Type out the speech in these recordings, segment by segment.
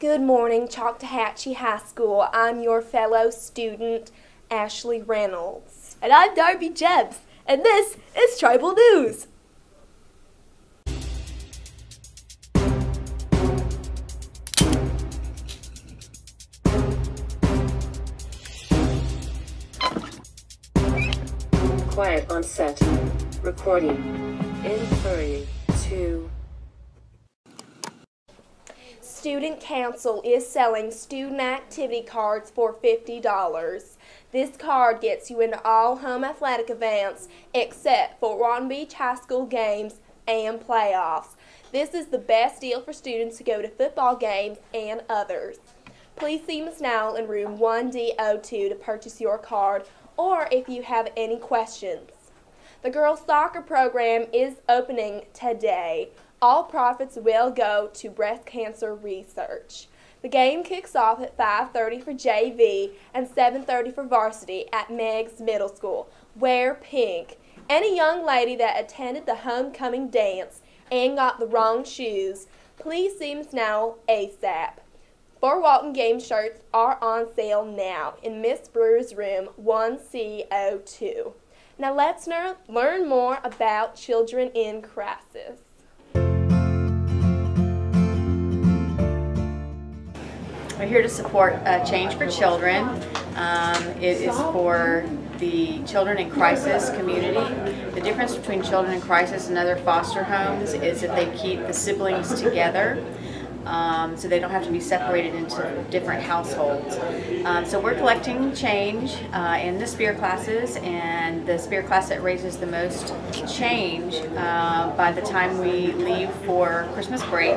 Good morning, Choctawhatchee High School. I'm your fellow student, Ashley Reynolds. And I'm Darby Jebs, and this is Tribal News. Quiet on set. Recording. In 3, 2. Student Council is selling student activity cards for $50. This card gets you into all home athletic events except for Walton Beach High School games and playoffs. This is the best deal for students who go to football games and others. Please see Ms. Nowell in room 1D02 to purchase your card or if you have any questions. The girls' soccer program is opening today. All profits will go to breast cancer research. The game kicks off at 5:30 for JV and 7:30 for varsity at Meigs Middle School. Wear pink. Any young lady that attended the homecoming dance and got the wrong shoes, please see Ms. Nowell ASAP. Fort Walton game shirts are on sale now in Miss Brewer's room 1C02. Now let's learn more about Children in Crisis. We're here to support Change for Children. It is for the Children in Crisis community. The difference between Children in Crisis and other foster homes is that they keep the siblings together. So they don't have to be separated into different households. So we're collecting change in the SPEAR classes, and the SPEAR class that raises the most change by the time we leave for Christmas break,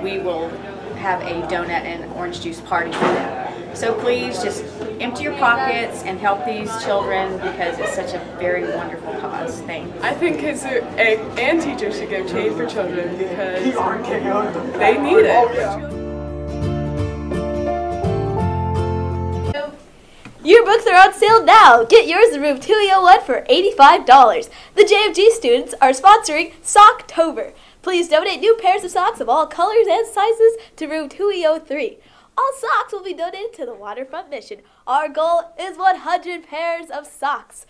we will have a donut and orange juice party for them. So please just empty your pockets and help these children because it's such a very wonderful cause. Thanks. I think kids and teachers should give Change for Children because they need it. Your books are on sale now. Get yours in room 201 for $85. The JFG students are sponsoring Socktober. Please donate new pairs of socks of all colors and sizes to room 203. All socks will be donated to the Waterfront Mission. Our goal is 100 pairs of socks.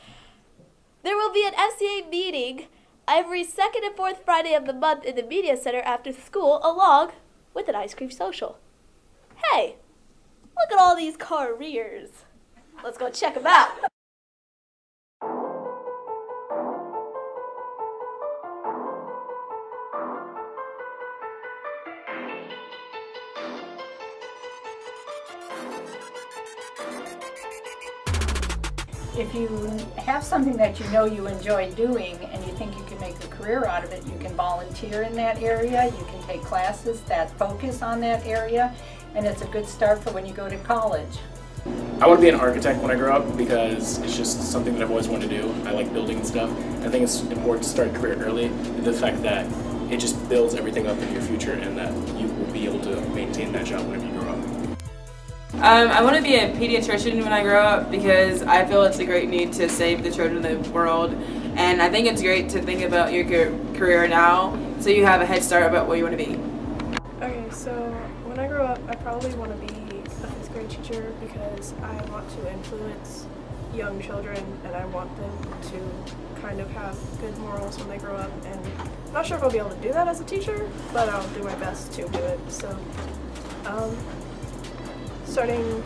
There will be an FCA meeting every second and fourth Friday of the month in the Media Center after school, along with an ice cream social. Hey, look at all these careers. Let's go check them out. If you have something that you know you enjoy doing and you think you can make a career out of it, you can volunteer in that area, you can take classes that focus on that area, and it's a good start for when you go to college. I want to be an architect when I grow up because it's just something that I've always wanted to do. I like building stuff. I think it's important to start a career early, and the fact that it just builds everything up in your future and that you will be able to maintain that job whenever you grow up. I want to be a pediatrician when I grow up because I feel it's a great need to save the children of the world, and I think it's great to think about your career now so you have a head start about what you want to be. Okay, so when I grow up, I probably want to be a 5th grade teacher because I want to influence young children and I want them to kind of have good morals when they grow up, and I'm not sure if I'll be able to do that as a teacher, but I'll do my best to do it. So starting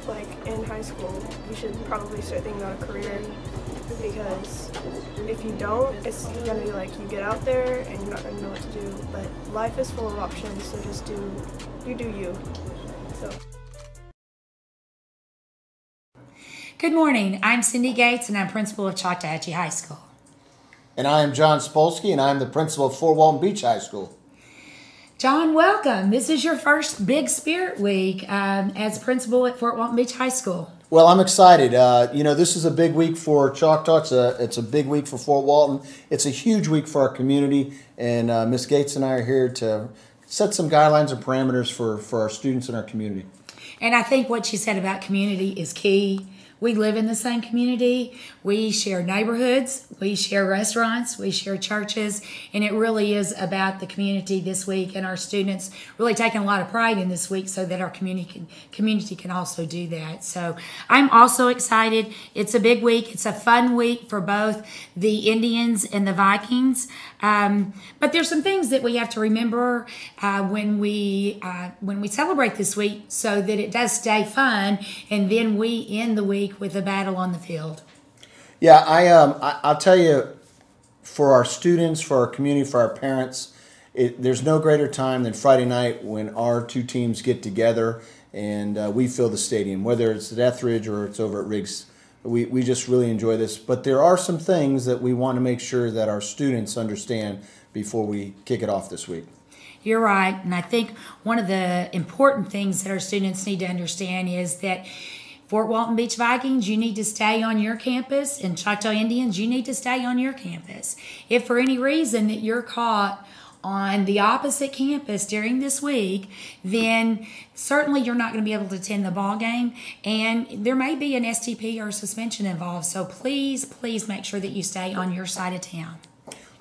like in high school, you should probably start thinking about a career because if you don't, it's gonna be like you get out there and you're not gonna know what to do. But life is full of options, so just do you. So. Good morning. I'm Cindy Gates and I'm principal of Choctawhatchee High School. And I am John Spolsky and I'm the principal of Fort Walton Beach High School. John, welcome. This is your first big Spirit Week as principal at Fort Walton Beach High School. Well, I'm excited. This is a big week for Choctaw. It's a big week for Fort Walton. It's a huge week for our community, and Ms. Gates and I are here to set some guidelines and parameters for our students in our community. And I think what she said about community is key. We live in the same community. We share neighborhoods. We share restaurants. We share churches. And it really is about the community this week. And our students really taking a lot of pride in this week so that our community can also do that. So I'm also excited. It's a big week. It's a fun week for both the Indians and the Vikings. But there's some things that we have to remember when we celebrate this week so that it does stay fun. And then we end the week with a battle on the field. Yeah, I'll tell you, for our students, for our community, for our parents, there's no greater time than Friday night when our two teams get together and we fill the stadium, whether it's at Etheridge or it's over at Riggs. We just really enjoy this. But there are some things that we want to make sure that our students understand before we kick it off this week. You're right. And I think one of the important things that our students need to understand is that Fort Walton Beach Vikings, you need to stay on your campus, and Choctaw Indians, you need to stay on your campus. If for any reason that you're caught on the opposite campus during this week, then certainly you're not going to be able to attend the ball game, and there may be an STP or suspension involved. So please, please make sure that you stay on your side of town.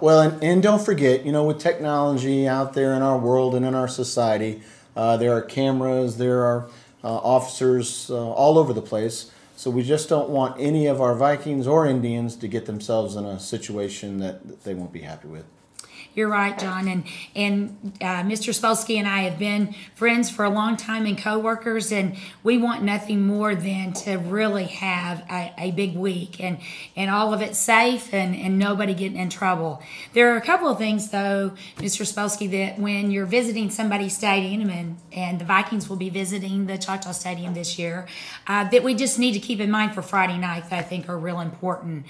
Well, and don't forget, with technology out there in our world and in our society, there are cameras, there are officers all over the place. So we just don't want any of our Vikings or Indians to get themselves in a situation that they won't be happy with. You're right, John. And Mr. Spolsky and I have been friends for a long time and co-workers, and we want nothing more than to really have a big week and all of it safe and nobody getting in trouble. There are a couple of things, though, Mr. Spolsky, that when you're visiting somebody's stadium, and the Vikings will be visiting the Choctaw Stadium this year, that we just need to keep in mind for Friday night that I think are real important.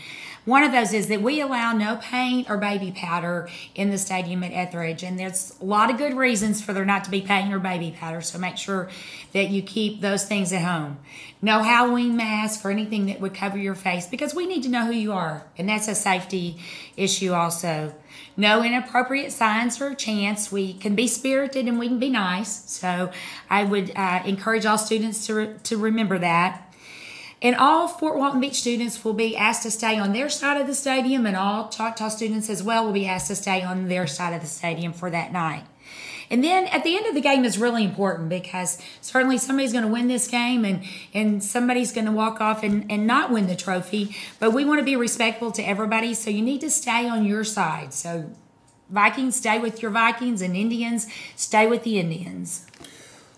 One of those is that we allow no paint or baby powder in the stadium at Etheridge, and there's a lot of good reasons for there not to be paint or baby powder, so make sure that you keep those things at home. No Halloween mask or anything that would cover your face, because we need to know who you are, and that's a safety issue also. No inappropriate signs or chants. We can be spirited and we can be nice, so I would encourage all students to remember that. And all Fort Walton Beach students will be asked to stay on their side of the stadium, and all Choctaw students as well will be asked to stay on their side of the stadium for that night. And then at the end of the game is really important, because certainly somebody's going to win this game and somebody's going to walk off and not win the trophy. But we want to be respectful to everybody, so you need to stay on your side. So Vikings, stay with your Vikings, and Indians, stay with the Indians.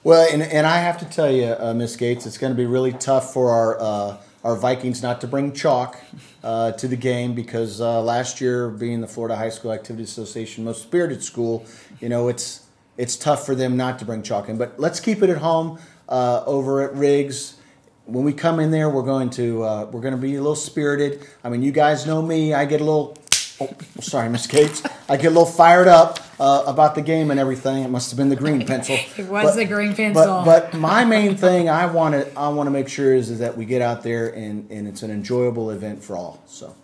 Well, and I have to tell you, Ms. Gates, it's going to be really tough for our Vikings not to bring chalk to the game, because last year, being the Florida High School Activity Association most spirited school, it's tough for them not to bring chalk in. But let's keep it at home over at Riggs. When we come in there, we're going to be a little spirited. I mean, you guys know me. I get a little. Oh, sorry, Miss Gates. I get a little fired up about the game and everything. It must have been the green pencil. It was the green pencil. But my main thing I want to make sure is that we get out there and it's an enjoyable event for all. So.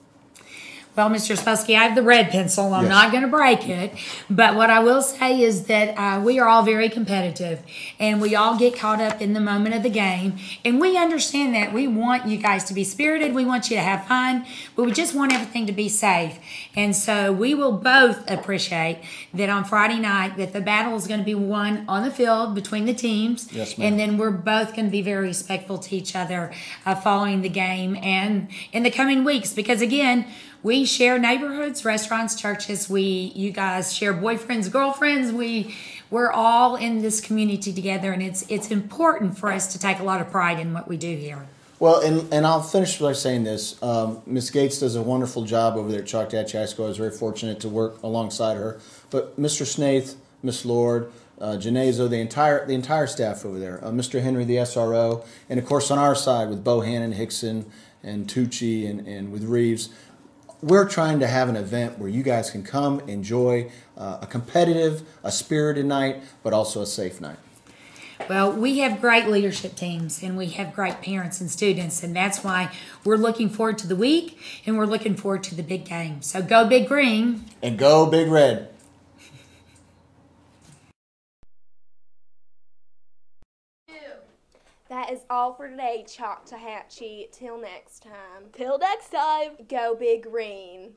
Well, Mr. Spolsky, I have the red pencil. I'm not going to break it. But what I will say is that we are all very competitive, and we all get caught up in the moment of the game. And we understand that. We want you guys to be spirited. We want you to have fun. But we just want everything to be safe. And so we will both appreciate that on Friday night that the battle is going to be won on the field between the teams. Yes, ma'am. And then we're both going to be very respectful to each other following the game and in the coming weeks. Because, again, we share neighborhoods, restaurants, churches. You guys share boyfriends, girlfriends. We're all in this community together, and it's important for us to take a lot of pride in what we do here. Well, and I'll finish by saying this. Ms. Gates does a wonderful job over there at Choctawhatchee High School. I was very fortunate to work alongside her. But Mr. Snaith, Miss Lord, Janezo, the entire staff over there, Mr. Henry, the SRO, and of course on our side with Bohannon, Hickson, and Tucci, and with Reeves. We're trying to have an event where you guys can come, enjoy a competitive, a spirited night, but also a safe night. Well, we have great leadership teams, and we have great parents and students, and that's why we're looking forward to the week, and we're looking forward to the big game. So go Big Green. And go Big Red. That is all for today, Chalk Till next time. Till next time. Go Big Green.